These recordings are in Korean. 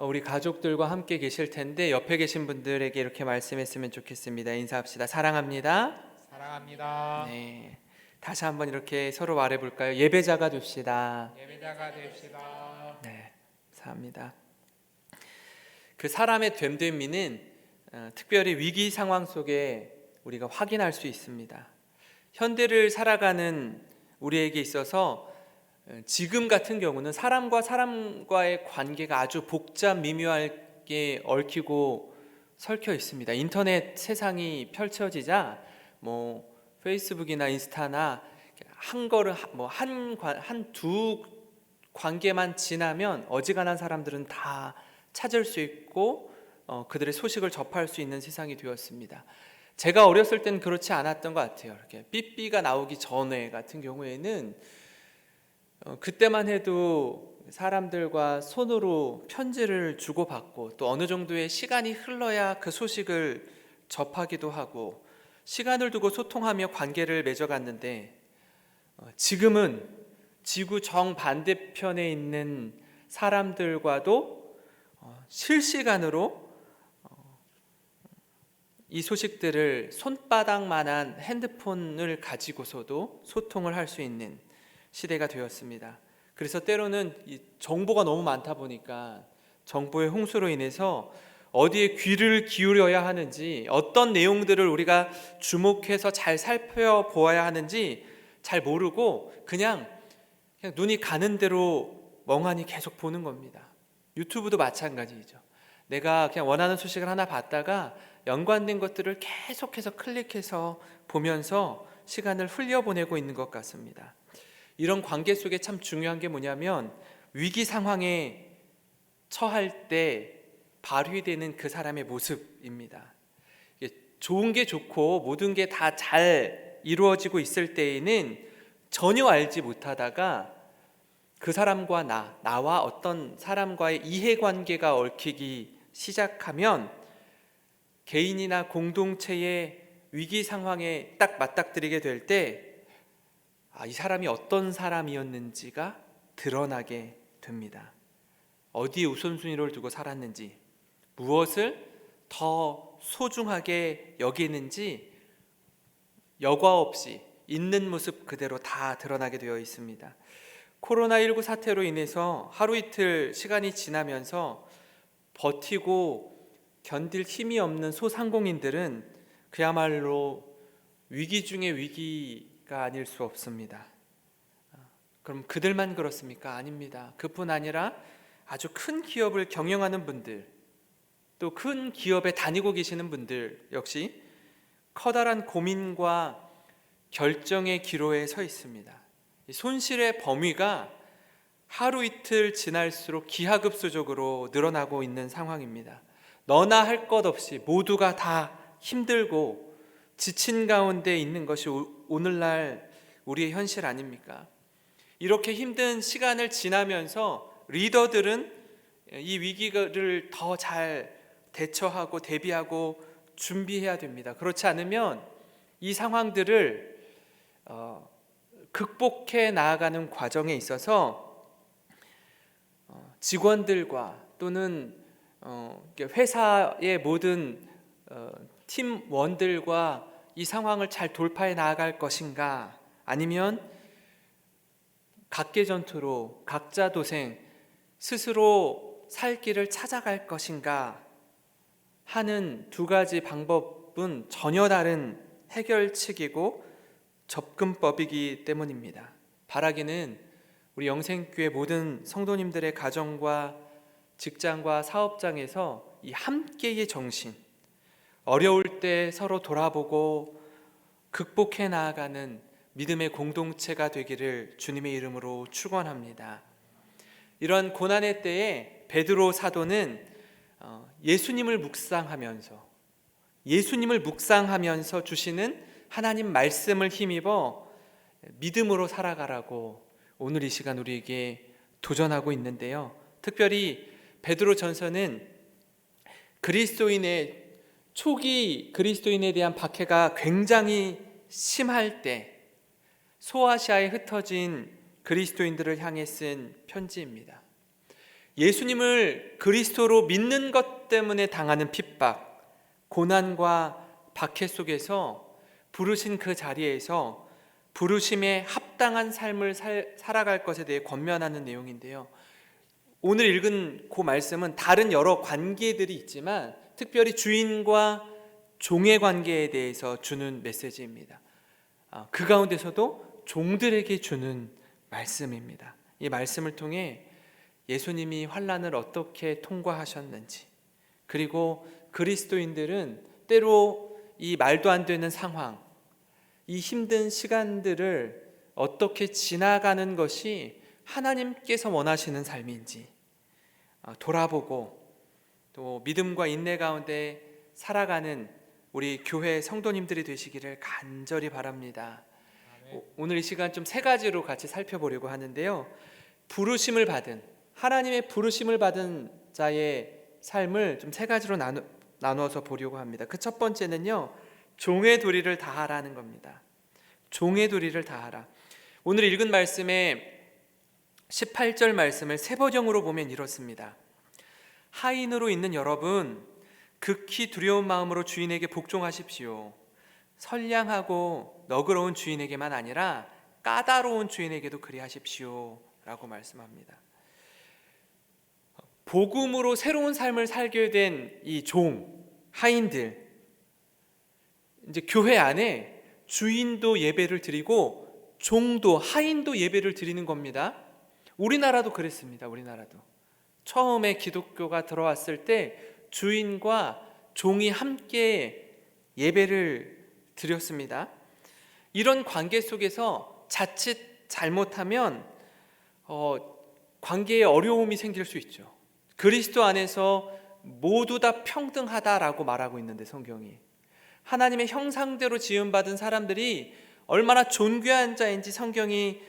우리 가족들과 함께 계실 텐데 옆에 계신 분들에게 이렇게 말씀했으면 좋겠습니다. 인사합시다. 사랑합니다. 사랑합니다. 네, 다시 한번 이렇게 서로 말해볼까요? 예배자가 됩시다. 예배자가 됩시다. 네, 감사합니다. 그 사람의 됨됨이는 특별히 위기 상황 속에 우리가 확인할 수 있습니다. 현대를 살아가는 우리에게 있어서 지금 같은 경우는 사람과 사람과의 관계가 아주 복잡 미묘하게 얽히고 설켜 있습니다. 인터넷 세상이 펼쳐지자 페이스북이나 인스타나 한 걸음 한 두 관계만 지나면 어지간한 사람들은 다 찾을 수 있고 그들의 소식을 접할 수 있는 세상이 되었습니다. 제가 어렸을 땐 그렇지 않았던 것 같아요. 이렇게 삐삐가 나오기 전에 같은 경우에는 그때만 해도 사람들과 손으로 편지를 주고받고 또 어느 정도의 시간이 흘러야 그 소식을 접하기도 하고 시간을 두고 소통하며 관계를 맺어갔는데 지금은 지구 정반대편에 있는 사람들과도 실시간으로 이 소식들을 손바닥만한 핸드폰을 가지고서도 소통을 할 수 있는 시대가 되었습니다. 그래서 때로는 이 정보가 너무 많다 보니까 정보의 홍수로 인해서 어디에 귀를 기울여야 하는지 어떤 내용들을 우리가 주목해서 잘 살펴보아야 하는지 잘 모르고 그냥 눈이 가는 대로 멍하니 계속 보는 겁니다. 유튜브도 마찬가지죠. 내가 그냥 원하는 소식을 하나 봤다가 연관된 것들을 계속해서 클릭해서 보면서 시간을 흘려보내고 있는 것 같습니다. 이런 관계 속에 참 중요한 게 뭐냐면 위기 상황에 처할 때 발휘되는 그 사람의 모습입니다. 좋은 게 좋고 모든 게 다 잘 이루어지고 있을 때에는 전혀 알지 못하다가 그 사람과 나와 어떤 사람과의 이해관계가 얽히기 시작하면 개인이나 공동체의 위기 상황에 딱 맞닥뜨리게 될 때 이 사람이 어떤 사람이었는지가 드러나게 됩니다. 어디에 우선순위를 두고 살았는지, 무엇을 더 소중하게 여기는지 여과 없이 있는 모습 그대로 다 드러나게 되어 있습니다. 코로나19 사태로 인해서 하루 이틀 시간이 지나면서 버티고 견딜 힘이 없는 소상공인들은 그야말로 위기 중의 위기가 아닐 수 없습니다. 그럼 그들만 그렇습니까? 아닙니다. 그뿐 아니라 아주 큰 기업을 경영하는 분들, 또 큰 기업에 다니고 계시는 분들 역시 커다란 고민과 결정의 기로에 서 있습니다. 손실의 범위가 하루 이틀 지날수록 기하급수적으로 늘어나고 있는 상황입니다. 너나 할 것 없이 모두가 다 힘들고 지친 가운데 있는 것이 오늘날 우리의 현실 아닙니까? 이렇게 힘든 시간을 지나면서 리더들은 이 위기를 더 잘 대처하고 대비하고 준비해야 됩니다. 그렇지 않으면 이 상황들을 극복해 나아가는 과정에 있어서 직원들과 또는 회사의 모든 팀원들과 이 상황을 잘 돌파해 나아갈 것인가, 아니면 각계전투로 각자 도생 스스로 살 길을 찾아갈 것인가 하는 두 가지 방법은 전혀 다른 해결책이고 접근법이기 때문입니다. 바라기는 우리 영생교회 모든 성도님들의 가정과 직장과 사업장에서 이 함께의 정신, 어려울 때 서로 돌아보고 극복해 나아가는 믿음의 공동체가 되기를 주님의 이름으로 축원합니다. 이런 고난의 때에 베드로 사도는 예수님을 묵상하면서 주시는 하나님 말씀을 힘입어 믿음으로 살아가라고 오늘 이 시간 우리에게 도전하고 있는데요. 특별히 베드로전서는 초기 그리스도인에 대한 박해가 굉장히 심할 때 소아시아에 흩어진 그리스도인들을 향해 쓴 편지입니다. 예수님을 그리스도로 믿는 것 때문에 당하는 핍박, 고난과 박해 속에서 부르신 그 자리에서 부르심에 합당한 삶을 살아갈 것에 대해 권면하는 내용인데요. 오늘 읽은 그 말씀은 다른 여러 관계들이 있지만 특별히 주인과 종의 관계에 대해서 주는 메시지입니다. 그 가운데서도 종들에게 주는 말씀입니다. 이 말씀을 통해 예수님이 환난을 어떻게 통과하셨는지, 그리고 그리스도인들은 때로 이 말도 안 되는 상황, 이 힘든 시간들을 어떻게 지나가는 것이 하나님께서 원하시는 삶인지 돌아보고 또 믿음과 인내 가운데 살아가는 우리 교회 성도님들이 되시기를 간절히 바랍니다. 오늘 이 시간 좀 세 가지로 같이 살펴보려고 하는데요. 부르심을 받은, 하나님의 부르심을 받은 자의 삶을 좀 세 가지로 나누어서 보려고 합니다. 그 첫 번째는요, 종의 도리를 다하라는 겁니다. 종의 도리를 다하라. 오늘 읽은 말씀의 18절 말씀을 세번역으로 보면 이렇습니다. 하인으로 있는 여러분, 극히 두려운 마음으로 주인에게 복종하십시오. 선량하고 너그러운 주인에게만 아니라 까다로운 주인에게도 그리하십시오 라고 말씀합니다. 복음으로 새로운 삶을 살게 된 이 종, 하인들, 이제 교회 안에 주인도 예배를 드리고 종도, 하인도 예배를 드리는 겁니다. 우리나라도 그랬습니다. 우리나라도 처음에 기독교가 들어왔을 때 주인과 종이 함께 예배를 드렸습니다. 이런 관계 속에서 자칫 잘못하면 관계에 어려움이 생길 수 있죠. 그리스도 안에서 모두 다 평등하다라고 말하고 있는데 성경이 하나님의 형상대로 지음받은 사람들이 얼마나 존귀한 자인지 성경이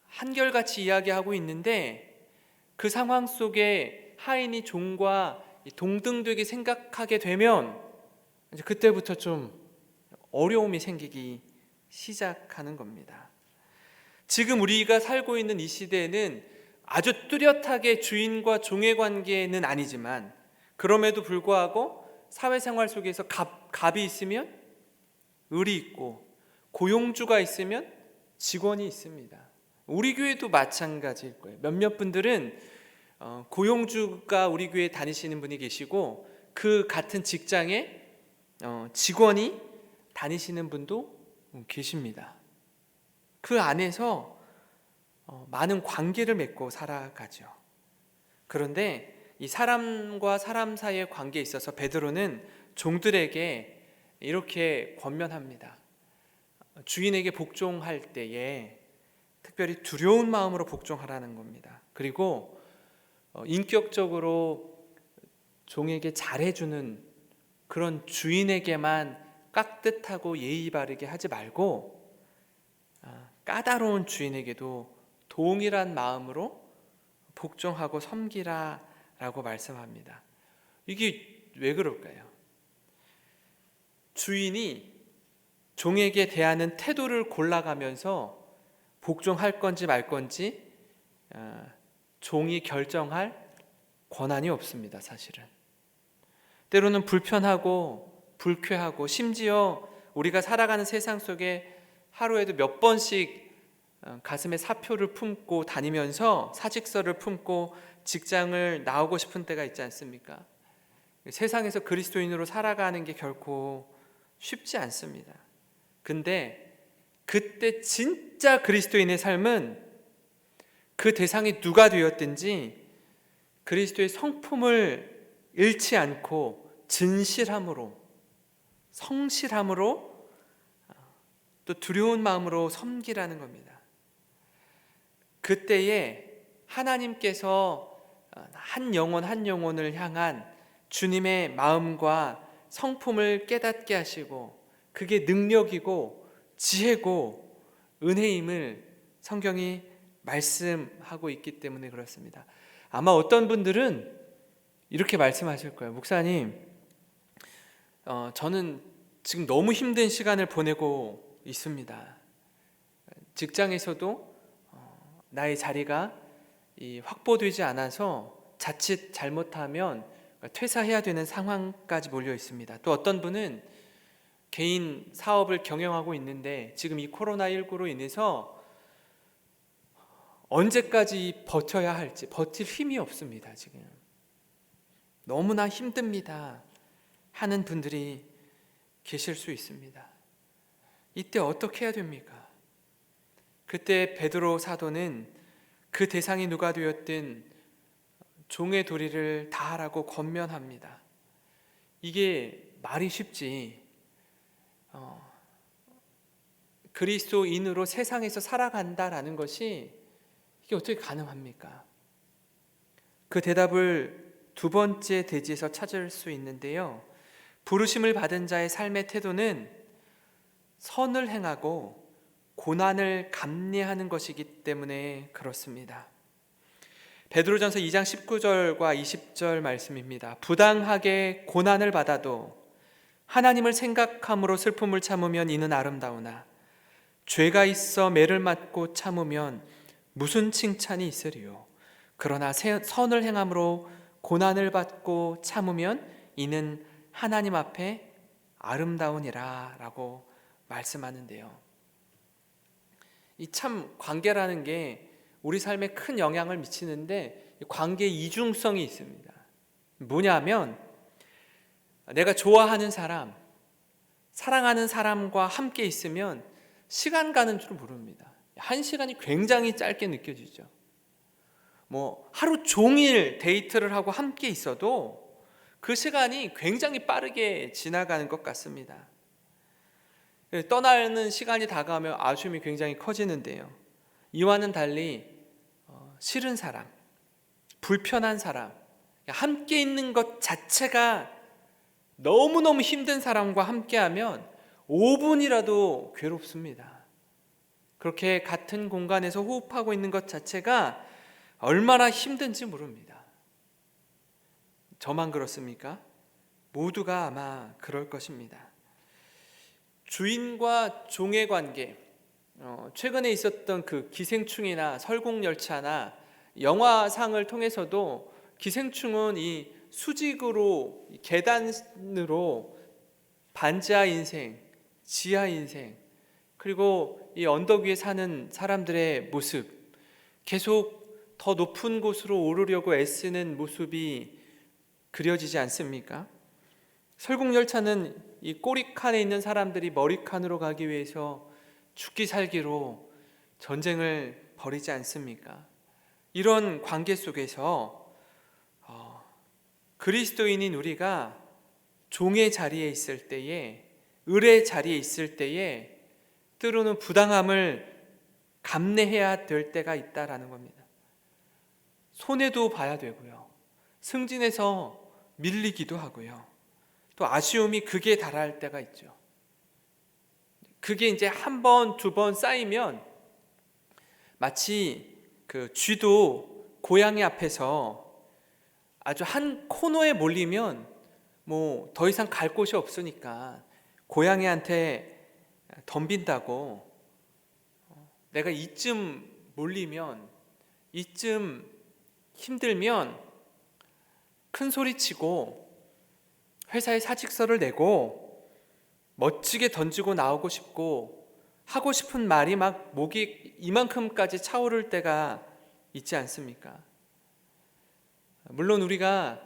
한결같이 이야기하고 있는데, 그 상황 속에 하인이 종과 동등되게 생각하게 되면 이제 그때부터 좀 어려움이 생기기 시작하는 겁니다. 지금 우리가 살고 있는 이 시대에는 아주 뚜렷하게 주인과 종의 관계는 아니지만 그럼에도 불구하고 사회생활 속에서 갑이 있으면 을이 있고 고용주가 있으면 직원이 있습니다. 우리 교회도 마찬가지일 거예요. 몇몇 분들은 고용주가 우리 교회에 다니시는 분이 계시고 그 같은 직장에 직원이 다니시는 분도 계십니다. 그 안에서 많은 관계를 맺고 살아가죠. 그런데 이 사람과 사람 사이의 관계에 있어서 베드로는 종들에게 이렇게 권면합니다. 주인에게 복종할 때에 특별히 두려운 마음으로 복종하라는 겁니다. 그리고 인격적으로 종에게 잘해주는 그런 주인에게만 깍듯하고 예의 바르게 하지 말고 까다로운 주인에게도 동일한 마음으로 복종하고 섬기라 라고 말씀합니다. 이게 왜 그럴까요? 주인이 종에게 대하는 태도를 골라가면서 복종할 건지 말 건지 종이 결정할 권한이 없습니다. 사실은 때로는 불편하고 불쾌하고 심지어 우리가 살아가는 세상 속에 하루에도 몇 번씩 가슴에 사표를 품고 다니면서 사직서를 품고 직장을 나오고 싶은 때가 있지 않습니까? 세상에서 그리스도인으로 살아가는 게 결코 쉽지 않습니다. 근데 그때 진짜 그리스도인의 삶은 그 대상이 누가 되었든지 그리스도의 성품을 잃지 않고 진실함으로, 성실함으로, 또 두려운 마음으로 섬기라는 겁니다. 그때에 하나님께서 한 영혼 한 영혼을 향한 주님의 마음과 성품을 깨닫게 하시고 그게 능력이고 지혜고 은혜임을 성경이 말씀하고 있기 때문에 그렇습니다. 아마 어떤 분들은 이렇게 말씀하실 거예요. 목사님, 저는 지금 너무 힘든 시간을 보내고 있습니다. 직장에서도 나의 자리가 확보되지 않아서 자칫 잘못하면 퇴사해야 되는 상황까지 몰려 있습니다. 또 어떤 분은 개인 사업을 경영하고 있는데 지금 이 코로나19로 인해서 언제까지 버텨야 할지 버틸 힘이 없습니다. 지금 너무나 힘듭니다 하는 분들이 계실 수 있습니다. 이때 어떻게 해야 됩니까? 그때 베드로 사도는 그 대상이 누가 되었든 종의 도리를 다하라고 권면합니다. 이게 말이 쉽지, 그리스도인으로 세상에서 살아간다라는 것이 이게 어떻게 가능합니까? 그 대답을 두 번째 대지에서 찾을 수 있는데요. 부르심을 받은 자의 삶의 태도는 선을 행하고 고난을 감내하는 것이기 때문에 그렇습니다. 베드로전서 2장 19절과 20절 말씀입니다. 부당하게 고난을 받아도 하나님을 생각함으로 슬픔을 참으면 이는 아름다우나 죄가 있어 매를 맞고 참으면 무슨 칭찬이 있으리요. 그러나 선을 행함으로 고난을 받고 참으면 이는 하나님 앞에 아름다우니라 라고 말씀하는데요. 이 참 관계라는 게 우리 삶에 큰 영향을 미치는데 관계의 이중성이 있습니다. 뭐냐면 내가 좋아하는 사람, 사랑하는 사람과 함께 있으면 시간 가는 줄 모릅니다. 한 시간이 굉장히 짧게 느껴지죠. 하루 종일 데이트를 하고 함께 있어도 그 시간이 굉장히 빠르게 지나가는 것 같습니다. 떠나는 시간이 다가오면 아쉬움이 굉장히 커지는데요. 이와는 달리 싫은 사람, 불편한 사람, 함께 있는 것 자체가 너무너무 힘든 사람과 함께하면 5분이라도 괴롭습니다. 그렇게 같은 공간에서 호흡하고 있는 것 자체가 얼마나 힘든지 모릅니다. 저만 그렇습니까? 모두가 아마 그럴 것입니다. 주인과 종의 관계, 최근에 있었던 그 기생충이나 설국열차나 영화상을 통해서도 기생충은 이 수직으로 계단으로 반지하 인생, 지하 인생, 그리고 이 언덕 위에 사는 사람들의 모습, 계속 더 높은 곳으로 오르려고 애쓰는 모습이 그려지지 않습니까? 설국열차는 이 꼬리칸에 있는 사람들이 머리칸으로 가기 위해서 죽기 살기로 전쟁을 벌이지 않습니까? 이런 관계 속에서 그리스도인인 우리가 종의 자리에 있을 때에, 을의 자리에 있을 때에 때로는 부당함을 감내해야 될 때가 있다라는 겁니다. 손해도 봐야 되고요, 승진해서 밀리기도 하고요, 또 아쉬움이 극에 달할 때가 있죠. 그게 이제 한 번, 두 번 쌓이면 마치 그 쥐도 고양이 앞에서 아주 한 코너에 몰리면 더 이상 갈 곳이 없으니까 고양이한테 덤빈다고, 내가 이쯤 몰리면, 이쯤 힘들면 큰 소리 치고 회사에 사직서를 내고 멋지게 던지고 나오고 싶고 하고 싶은 말이 막 목이 이만큼까지 차오를 때가 있지 않습니까? 물론 우리가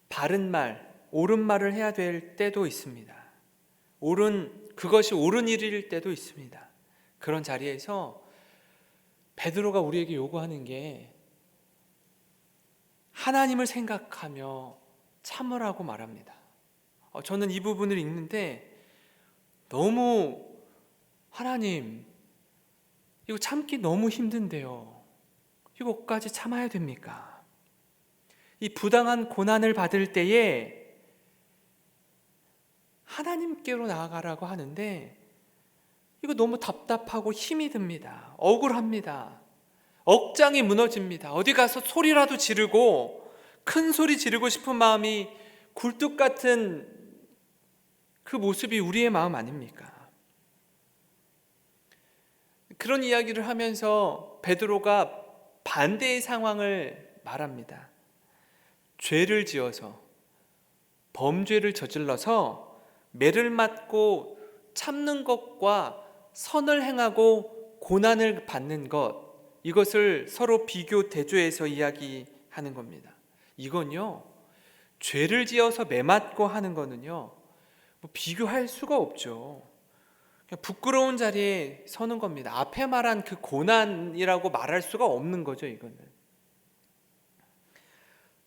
바른 말, 옳은 말을 해야 될 때도 있습니다. 그것이 옳은 일일 때도 있습니다. 그런 자리에서 베드로가 우리에게 요구하는 게 하나님을 생각하며 참으라고 말합니다. 저는 이 부분을 읽는데 너무, 하나님, 이거 참기 너무 힘든데요, 이거까지 참아야 됩니까? 이 부당한 고난을 받을 때에 하나님께로 나아가라고 하는데 이거 너무 답답하고 힘이 듭니다. 억울합니다. 억장이 무너집니다. 어디 가서 소리라도 지르고, 큰 소리 지르고 싶은 마음이 굴뚝 같은 그 모습이 우리의 마음 아닙니까? 그런 이야기를 하면서 베드로가 반대의 상황을 말합니다. 죄를 지어서 범죄를 저질러서 매를 맞고 참는 것과 선을 행하고 고난을 받는 것, 이것을 서로 비교 대조해서 이야기하는 겁니다. 이건요, 죄를 지어서 매 맞고 하는 거는요, 비교할 수가 없죠. 그냥 부끄러운 자리에 서는 겁니다. 앞에 말한 그 고난이라고 말할 수가 없는 거죠. 이거는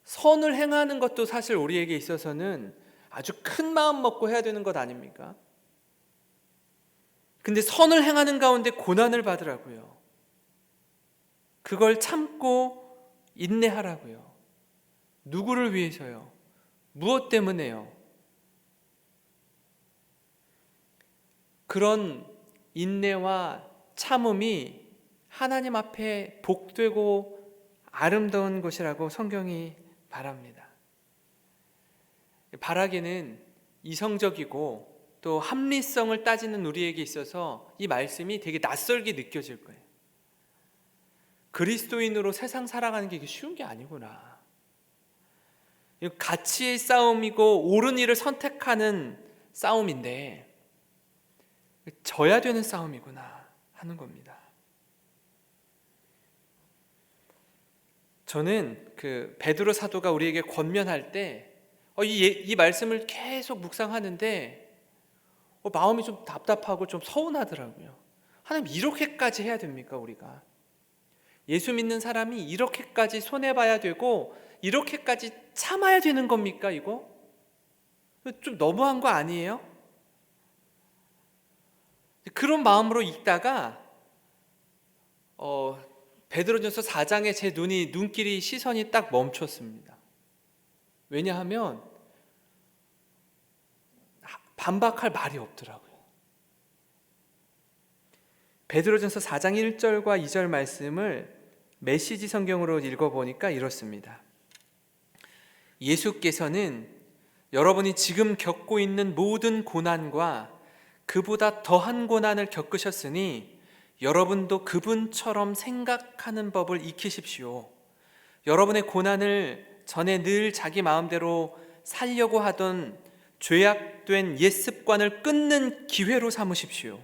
선을 행하는 것도 사실 우리에게 있어서는 아주 큰 마음 먹고 해야 되는 것 아닙니까? 근데 선을 행하는 가운데 고난을 받으라고요. 그걸 참고 인내하라고요. 누구를 위해서요? 무엇 때문에요? 그런 인내와 참음이 하나님 앞에 복되고 아름다운 것이라고 성경이 말합니다. 바라기는 이성적이고 또 합리성을 따지는 우리에게 있어서 이 말씀이 되게 낯설게 느껴질 거예요. 그리스도인으로 세상 살아가는 게 쉬운 게 아니구나. 가치의 싸움이고 옳은 일을 선택하는 싸움인데 져야 되는 싸움이구나 하는 겁니다. 저는 그 베드로 사도가 우리에게 권면할 때 이 말씀을 계속 묵상하는데 마음이 좀 답답하고 좀 서운하더라고요. 하나님, 이렇게까지 해야 됩니까? 우리가 예수 믿는 사람이 이렇게까지 손해봐야 되고 이렇게까지 참아야 되는 겁니까? 이거 좀 너무한 거 아니에요? 그런 마음으로 읽다가 베드로전서 4장에 제 눈길이 시선이 딱 멈췄습니다. 왜냐하면 반박할 말이 없더라고요. 베드로전서 4장 1절과 2절 말씀을 메시지 성경으로 읽어보니까 이렇습니다. 예수께서는 여러분이 지금 겪고 있는 모든 고난과 그보다 더한 고난을 겪으셨으니 여러분도 그분처럼 생각하는 법을 익히십시오. 여러분의 고난을 전에 늘 자기 마음대로 살려고 하던 죄악된 옛 습관을 끊는 기회로 삼으십시오.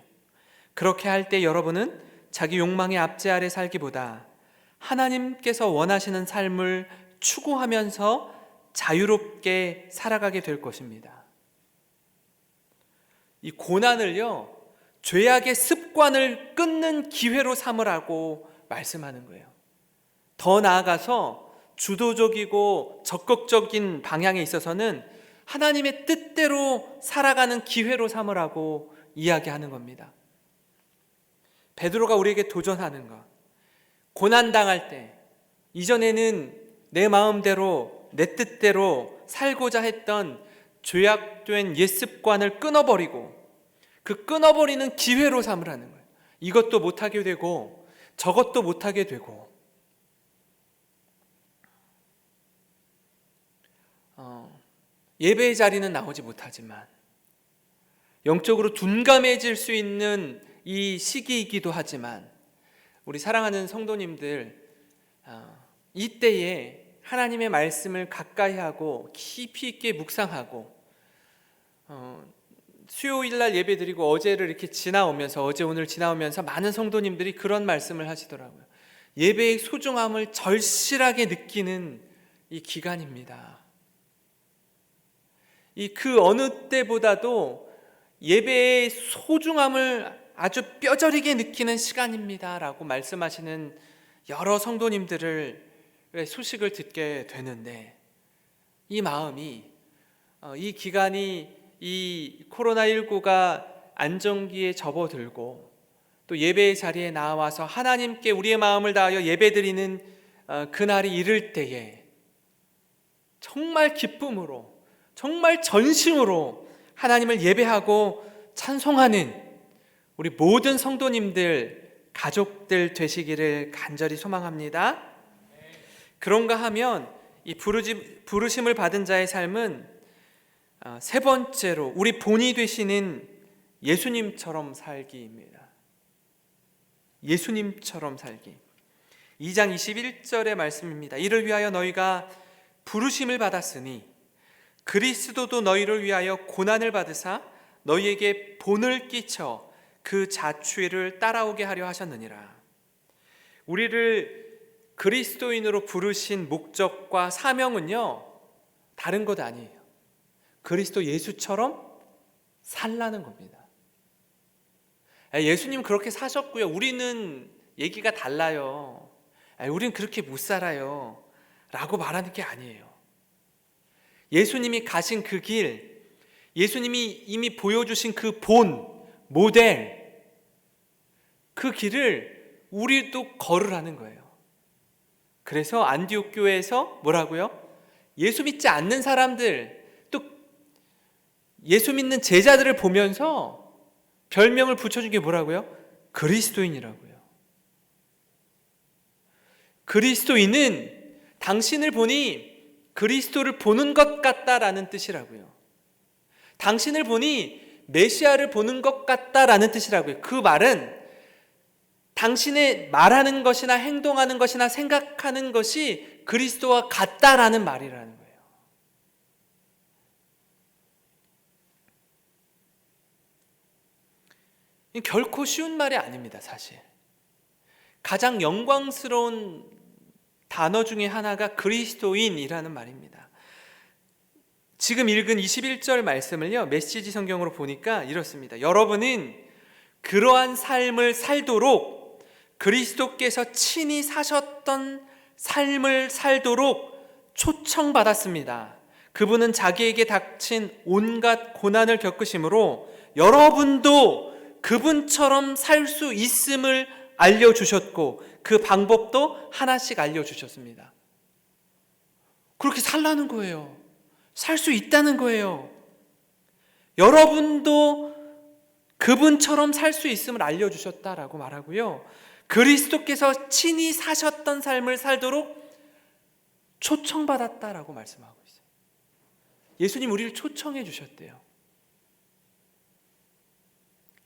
그렇게 할 때 여러분은 자기 욕망의 압제 아래 살기보다 하나님께서 원하시는 삶을 추구하면서 자유롭게 살아가게 될 것입니다. 이 고난을요, 죄악의 습관을 끊는 기회로 삼으라고 말씀하는 거예요. 더 나아가서 주도적이고 적극적인 방향에 있어서는 하나님의 뜻대로 살아가는 기회로 삼으라고 이야기하는 겁니다. 베드로가 우리에게 도전하는 것, 고난당할 때 이전에는 내 마음대로 내 뜻대로 살고자 했던 죄악된 옛 습관을 끊어버리고 그 끊어버리는 기회로 삼으라는 거예요. 이것도 못하게 되고 저것도 못하게 되고 예배의 자리는 나오지 못하지만 영적으로 둔감해질 수 있는 이 시기이기도 하지만 우리 사랑하는 성도님들, 이때에 하나님의 말씀을 가까이 하고 깊이 있게 묵상하고 수요일날 예배 드리고 어제를 이렇게 지나오면서 어제 오늘 지나오면서 많은 성도님들이 그런 말씀을 하시더라고요. 예배의 소중함을 절실하게 느끼는 이 기간입니다. 그 어느 때보다도 예배의 소중함을 아주 뼈저리게 느끼는 시간입니다 라고 말씀하시는 여러 성도님들을 소식을 듣게 되는데, 이 마음이 이 기간이 이 코로나19가 안정기에 접어들고 또 예배의 자리에 나와서 하나님께 우리의 마음을 다하여 예배드리는 그날이 이를 때에 정말 기쁨으로, 정말 전심으로 하나님을 예배하고 찬송하는 우리 모든 성도님들, 가족들 되시기를 간절히 소망합니다. 그런가 하면 이 부르심을 받은 자의 삶은 세 번째로 우리 본이 되시는 예수님처럼 살기입니다. 예수님처럼 살기. 2장 21절의 말씀입니다. 이를 위하여 너희가 부르심을 받았으니 그리스도도 너희를 위하여 고난을 받으사 너희에게 본을 끼쳐 그 자취를 따라오게 하려 하셨느니라. 우리를 그리스도인으로 부르신 목적과 사명은요, 다른 것 아니에요. 그리스도 예수처럼 살라는 겁니다. 예수님 그렇게 사셨고요, 우리는 얘기가 달라요. 우리는 그렇게 못 살아요 라고 말하는 게 아니에요. 예수님이 가신 그 길, 예수님이 이미 보여주신 그 본, 모델, 그 길을 우리도 걸으라는 거예요. 그래서 안디옥 교회에서 뭐라고요? 예수 믿지 않는 사람들, 또 예수 믿는 제자들을 보면서 별명을 붙여준 게 뭐라고요? 그리스도인이라고요. 그리스도인은 당신을 보니 그리스도를 보는 것 같다라는 뜻이라고요. 당신을 보니 메시아를 보는 것 같다라는 뜻이라고요. 그 말은 당신의 말하는 것이나 행동하는 것이나 생각하는 것이 그리스도와 같다라는 말이라는 거예요. 결코 쉬운 말이 아닙니다, 사실. 가장 영광스러운 단어 중에 하나가 그리스도인이라는 말입니다. 지금 읽은 21절 말씀을요, 메시지 성경으로 보니까 이렇습니다. 여러분은 그러한 삶을 살도록, 그리스도께서 친히 사셨던 삶을 살도록 초청받았습니다. 그분은 자기에게 닥친 온갖 고난을 겪으심으로 여러분도 그분처럼 살 수 있음을 알려주셨고 그 방법도 하나씩 알려주셨습니다. 그렇게 살라는 거예요. 살 수 있다는 거예요. 여러분도 그분처럼 살 수 있음을 알려주셨다라고 말하고요, 그리스도께서 친히 사셨던 삶을 살도록 초청받았다라고 말씀하고 있어요. 예수님 우리를 초청해 주셨대요.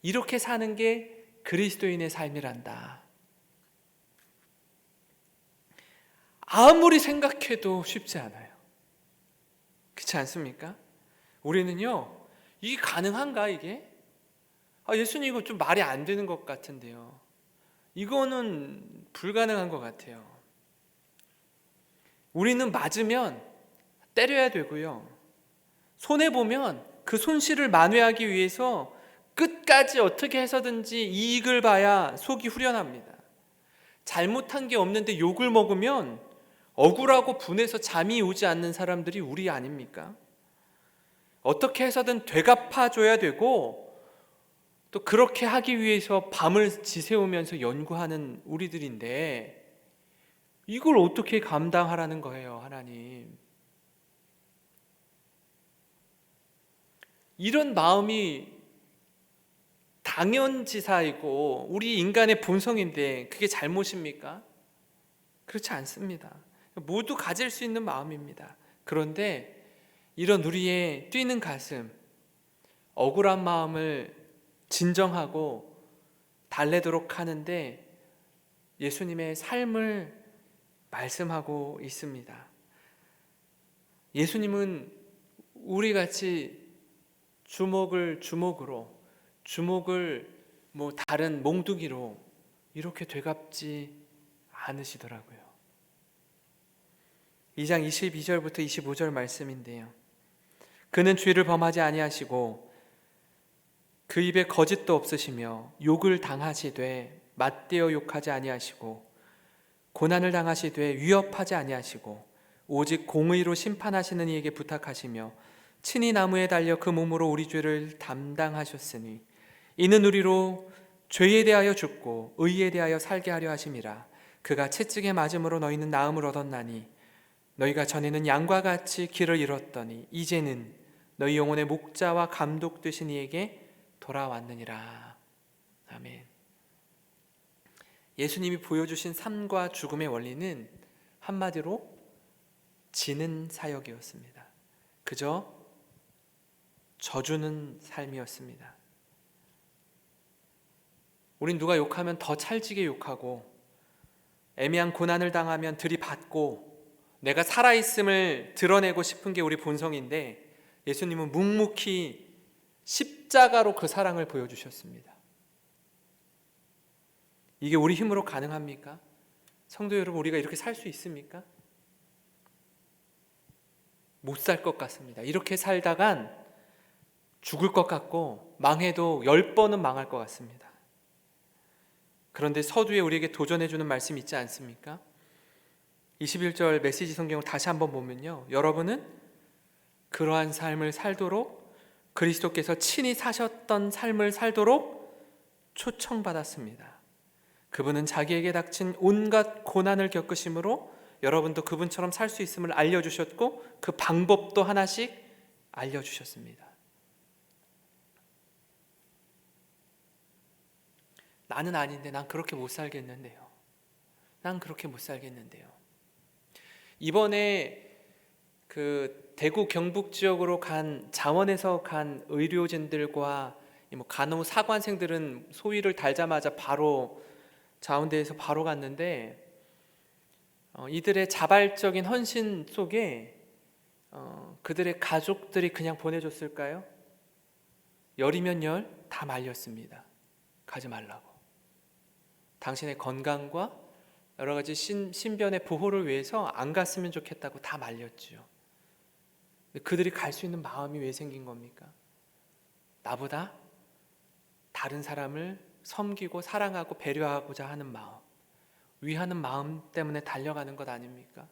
이렇게 사는 게 그리스도인의 삶이란다. 아무리 생각해도 쉽지 않아요. 그렇지 않습니까? 우리는요, 이게 가능한가 이게? 예수님 이거 좀 말이 안 되는 것 같은데요. 이거는 불가능한 것 같아요. 우리는 맞으면 때려야 되고요, 손해보면 그 손실을 만회하기 위해서 끝까지 어떻게 해서든지 이익을 봐야 속이 후련합니다. 잘못한 게 없는데 욕을 먹으면 억울하고 분해서 잠이 오지 않는 사람들이 우리 아닙니까? 어떻게 해서든 되갚아줘야 되고 또 그렇게 하기 위해서 밤을 지새우면서 연구하는 우리들인데 이걸 어떻게 감당하라는 거예요, 하나님? 이런 마음이 당연지사이고 우리 인간의 본성인데 그게 잘못입니까? 그렇지 않습니다. 모두 가질 수 있는 마음입니다. 그런데 이런 우리의 뛰는 가슴, 억울한 마음을 진정하고 달래도록 하는데 예수님의 삶을 말씀하고 있습니다. 예수님은 우리같이 주먹을 다른 몽둥이로 이렇게 되갚지 않으시더라고요. 2장 22절부터 25절 말씀인데요, 그는 죄를 범하지 아니하시고 그 입에 거짓도 없으시며 욕을 당하시되 맞대어 욕하지 아니하시고 고난을 당하시되 위협하지 아니하시고 오직 공의로 심판하시는 이에게 부탁하시며 친히 나무에 달려 그 몸으로 우리 죄를 담당하셨으니 이는 우리로 죄에 대하여 죽고 의에 대하여 살게 하려 하심이라. 그가 채찍에 맞음으로 너희는 나음을 얻었나니 너희가 전에는 양과 같이 길을 잃었더니 이제는 너희 영혼의 목자와 감독 되신 이에게 돌아왔느니라. 아멘. 예수님이 보여주신 삶과 죽음의 원리는 한마디로 지는 사역이었습니다. 그저 져주는 삶이었습니다. 우린 누가 욕하면 더 찰지게 욕하고 애매한 고난을 당하면 들이받고 내가 살아있음을 드러내고 싶은 게 우리 본성인데 예수님은 묵묵히 십자가로 그 사랑을 보여주셨습니다. 이게 우리 힘으로 가능합니까? 성도 여러분, 우리가 이렇게 살 수 있습니까? 못 살 것 같습니다. 이렇게 살다간 죽을 것 같고 망해도 10번은 망할 것 같습니다. 그런데 서두에 우리에게 도전해주는 말씀이 있지 않습니까? 21절 메시지 성경을 다시 한번 보면요, 여러분은 그러한 삶을 살도록, 그리스도께서 친히 사셨던 삶을 살도록 초청받았습니다. 그분은 자기에게 닥친 온갖 고난을 겪으심으로 여러분도 그분처럼 살 수 있음을 알려주셨고 그 방법도 하나씩 알려주셨습니다. 나는 아닌데 난 그렇게 못 살겠는데요. 난 그렇게 못 살겠는데요. 이번에 그 대구 경북 지역으로 간 자원에서 간 의료진들과 뭐 간호사관생들은 소위를 달자마자 바로 자원대에서 바로 갔는데 이들의 자발적인 헌신 속에 그들의 가족들이 그냥 보내줬을까요? 열이면 열 다 말렸습니다. 가지 말라고. 당신의 건강과 여러 가지 신변의 보호를 위해서 안 갔으면 좋겠다고 다 말렸지요. 그들이 갈 수 있는 마음이 왜 생긴 겁니까? 나보다 다른 사람을 섬기고 사랑하고 배려하고자 하는 마음, 위하는 마음 때문에 달려가는 것 아닙니까?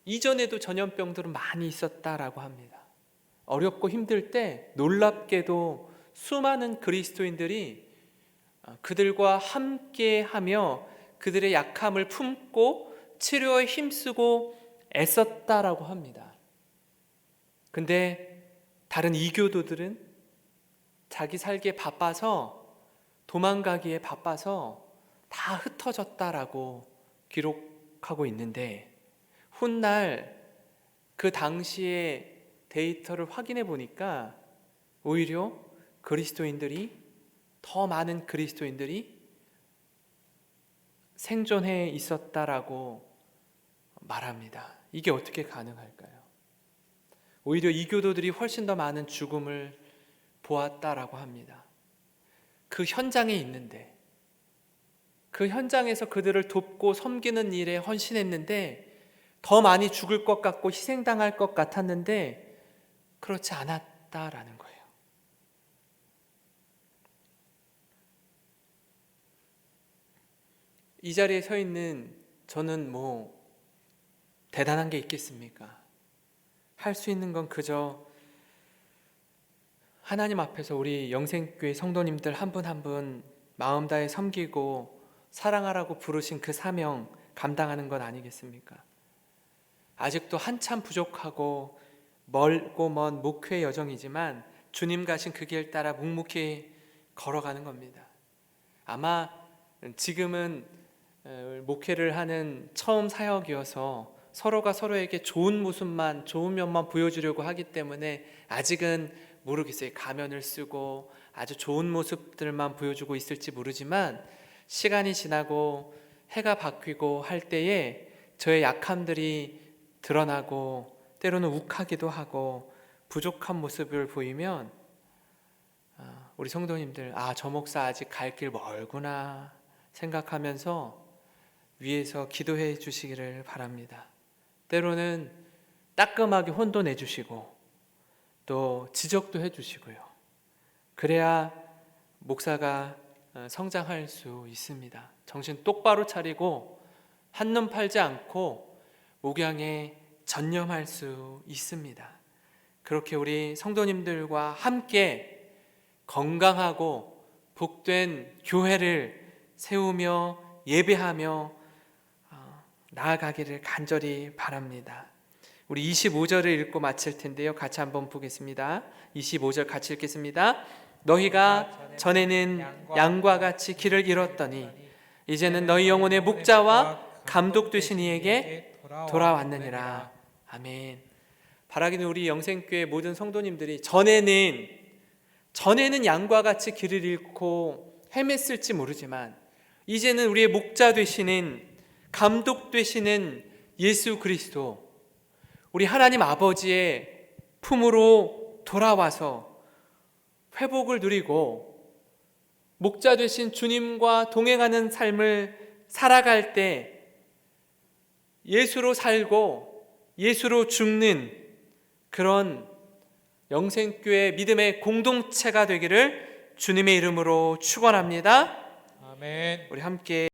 이전에도 전염병들은 많이 있었다라고 합니다. 어렵고 힘들 때 놀랍게도 수많은 그리스도인들이 그들과 함께하며 그들의 약함을 품고 치료에 힘쓰고 애썼다라고 합니다. 근데 다른 이교도들은 자기 살기에 바빠서, 도망가기에 바빠서 다 흩어졌다라고 기록하고 있는데, 훗날 그 당시의 데이터를 확인해 보니까 오히려 더 많은 그리스도인들이 생존해 있었다라고 말합니다. 이게 어떻게 가능할까요? 오히려 이교도들이 훨씬 더 많은 죽음을 보았다라고 합니다. 그 현장에 있는데, 그 현장에서 그들을 돕고 섬기는 일에 헌신했는데 더 많이 죽을 것 같고 희생당할 것 같았는데 그렇지 않았다라는 거예요. 이 자리에 서 있는 저는 뭐 대단한 게 있겠습니까? 할 수 있는 건 그저 하나님 앞에서 우리 영생교회 성도님들 한 분 한 분 마음 다해 섬기고 사랑하라고 부르신 그 사명 감당하는 것 아니겠습니까? 아직도 한참 부족하고 멀고 먼 목회 여정이지만 주님 가신 그 길 따라 묵묵히 걸어가는 겁니다. 아마 지금은 목회를 하는 처음 사역이어서 서로가 서로에게 좋은 모습만, 좋은 면만 보여주려고 하기 때문에 아직은 모르겠어요. 가면을 쓰고 아주 좋은 모습들만 보여주고 있을지 모르지만 시간이 지나고 해가 바뀌고 할 때에 저의 약함들이 드러나고 때로는 욱하기도 하고 부족한 모습을 보이면 우리 성도님들, 저 목사 아직 갈 길 멀구나 생각하면서 위에서 기도해 주시기를 바랍니다. 때로는 따끔하게 혼도 내주시고 또 지적도 해주시고요. 그래야 목사가 성장할 수 있습니다. 정신 똑바로 차리고 한눈 팔지 않고 목양에 전념할 수 있습니다. 그렇게 우리 성도님들과 함께 건강하고 복된 교회를 세우며 예배하며 나아가기를 간절히 바랍니다. 우리 25절을 읽고 마칠 텐데요. 같이 한번 보겠습니다. 25절 같이 읽겠습니다. 너희가 전에는 양과 같이 길을 잃었더니 이제는 너희 영혼의 목자와 감독 되신 이에게 돌아왔느니라. 아멘. 바라기는 우리 영생교회 모든 성도님들이 전에는 양과 같이 길을 잃고 헤맸을지 모르지만 이제는 우리의 목자 되시는, 감독 되시는 예수 그리스도, 우리 하나님 아버지의 품으로 돌아와서 회복을 누리고 목자 되신 주님과 동행하는 삶을 살아갈 때 예수로 살고 예수로 죽는 그런 영생교회 믿음의 공동체가 되기를 주님의 이름으로 축원합니다. 아멘. 우리 함께